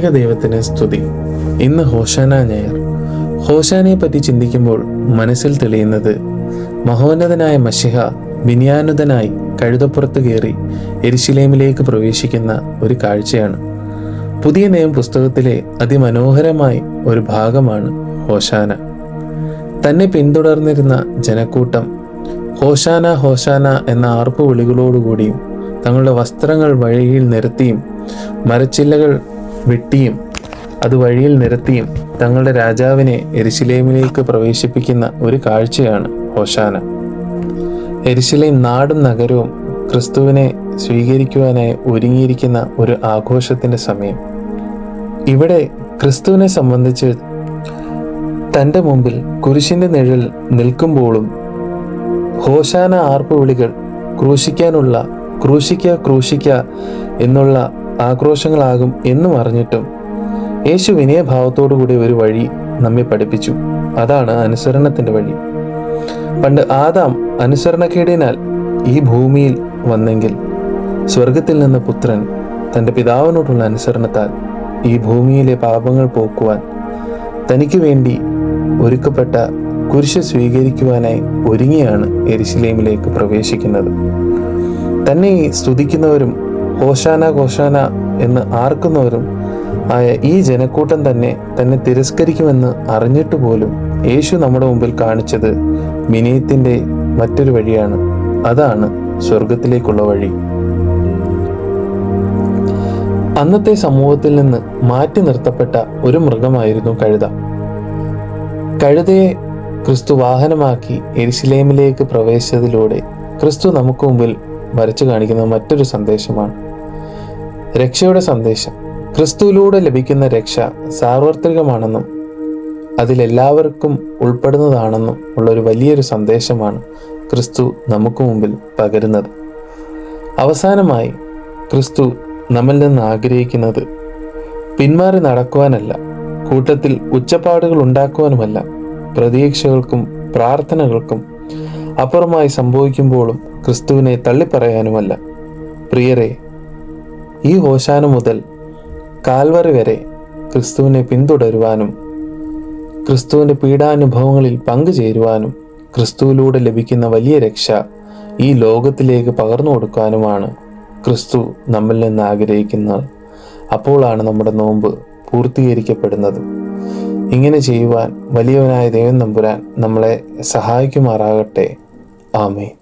ത്രിയേക ദൈവത്തിന് സ്തുതി. ഇന്ന് ഹോശാന ഞായർ. ഹോശാനയെ പറ്റി ചിന്തിക്കുമ്പോൾ മനസ്സിൽ തെളിയുന്നത് മഹോന്നതനായ മശിഹ വിനയാനുതനായി കഴുതപ്പുറത്ത് കയറി യെരുശലേമിലേക്ക് പ്രവേശിക്കുന്ന ഒരു കാഴ്ചയാണ്. പുതിയ നിയമ പുസ്തകത്തിലെ അതിമനോഹരമായ ഒരു ഭാഗമാണ് ഹോശാന. തന്നെ പിന്തുടർന്നിരുന്ന ജനക്കൂട്ടം ഹോശാന ഹോശാന എന്ന ആർപ്പ് വിളികളോടുകൂടിയും തങ്ങളുടെ വസ്ത്രങ്ങൾ വഴിയിൽ നിരത്തിയും മരച്ചില്ലകൾ വെട്ടിയും അത് വഴിയിൽ നിരത്തിയും തങ്ങളുടെ രാജാവിനെ യെരുശലേമിലേക്ക് പ്രവേശിപ്പിക്കുന്ന ഒരു കാഴ്ചയാണ് ഹോശാന. യെരുശലേം നാടും നഗരവും ക്രിസ്തുവിനെ സ്വീകരിക്കുവാനായി ഒരുങ്ങിയിരിക്കുന്ന ഒരു ആഘോഷത്തിൻ്റെ സമയം. ഇവിടെ ക്രിസ്തുവിനെ സംബന്ധിച്ച് തൻ്റെ മുമ്പിൽ കുരിശിൻ്റെ നിഴൽ നിൽക്കുമ്പോഴും ഹോശാന ആർപ്പ് വിളികൾ ക്രൂശിക്ക എന്നുള്ള ആക്രോശങ്ങളാകും എന്നും അറിഞ്ഞിട്ടും യേശു വിനയഭാവത്തോടു കൂടി ഒരു വഴി നമ്മെ പഠിപ്പിച്ചു. അതാണ് അനുസരണത്തിൻ്റെ വഴി. പണ്ട് ആദാം അനുസരണക്കേടിനാൽ ഈ ഭൂമിയിൽ വന്നെങ്കിൽ സ്വർഗത്തിൽ നിന്ന് പുത്രൻ തൻ്റെ പിതാവിനോടുള്ള അനുസരണത്താൽ ഈ ഭൂമിയിലെ പാപങ്ങൾ പോക്കുവാൻ തനിക്ക് വേണ്ടി ഒരുക്കപ്പെട്ട കുരിശ് സ്വീകരിക്കുവാനായി ഒരുങ്ങിയാണ് യെരുശലേമിലേക്ക് പ്രവേശിക്കുന്നത്. തന്നെ സ്തുതിക്കുന്നവരും ഹോശാന ഹോശാന എന്ന് ആർക്കുന്നവരും ആയ ഈ ജനക്കൂട്ടം തന്നെ തിരസ്കരിക്കുമെന്ന് അറിഞ്ഞിട്ട് പോലും യേശു നമ്മുടെ മുമ്പിൽ കാണിച്ചത് വിനയത്തിൻ്റെ മറ്റൊരു വഴിയാണ്. അതാണ് സ്വർഗത്തിലേക്കുള്ള വഴി. അന്നത്തെ സമൂഹത്തിൽ നിന്ന് മാറ്റി നിർത്തപ്പെട്ട ഒരു മൃഗമായിരുന്നു കഴുത. കഴുതയെ ക്രിസ്തു വാഹനമാക്കി യെരുശലേമിലേക്ക് പ്രവേശിച്ചതിലൂടെ ക്രിസ്തു നമുക്ക് മുമ്പിൽ വരച്ചു കാണിക്കുന്ന മറ്റൊരു സന്ദേശമാണ് രക്ഷയുടെ സന്ദേശം. ക്രിസ്തുവിലൂടെ ലഭിക്കുന്ന രക്ഷ സാർവത്രികമാണെന്നും അതിലെല്ലാവർക്കും ഉൾപ്പെടുന്നതാണെന്നും ഉള്ളൊരു വലിയൊരു സന്ദേശമാണ് ക്രിസ്തു നമുക്ക് മുമ്പിൽ പകരുന്നത്. അവസാനമായി ക്രിസ്തു നമ്മിൽ നിന്ന് ആഗ്രഹിക്കുന്നത് പിന്മാറി നടക്കുവാനല്ല, കൂട്ടത്തിൽ ഉച്ചപ്പാടുകൾ ഉണ്ടാക്കുവാനുമല്ല, പ്രതീക്ഷകൾക്കും പ്രാർത്ഥനകൾക്കും അപ്പുറമായി സംഭവിക്കുമ്പോഴും ക്രിസ്തുവിനെ തള്ളിപ്പറയാനുമല്ല. പ്രിയരെ, ഈ ഹോശാന മുതൽ കാൽവറി വരെ ക്രിസ്തുവിനെ പിന്തുടരുവാനും ക്രിസ്തുവിൻ്റെ പീഡാനുഭവങ്ങളിൽ പങ്കുചേരുവാനും ക്രിസ്തുവിലൂടെ ലഭിക്കുന്ന വലിയ രക്ഷ ഈ ലോകത്തിലേക്ക് പകർന്നു കൊടുക്കാനുമാണ് ക്രിസ്തു നമ്മിൽ നിന്ന് ആഗ്രഹിക്കുന്നത്. അപ്പോഴാണ് നമ്മുടെ നോമ്പ് പൂർത്തീകരിക്കപ്പെടുന്നത്. ഇങ്ങനെ ചെയ്യുവാൻ വലിയവനായ ദൈവം തമ്പുരാൻ നമ്മളെ സഹായിക്കുമാറാകട്ടെ. ആമേൻ.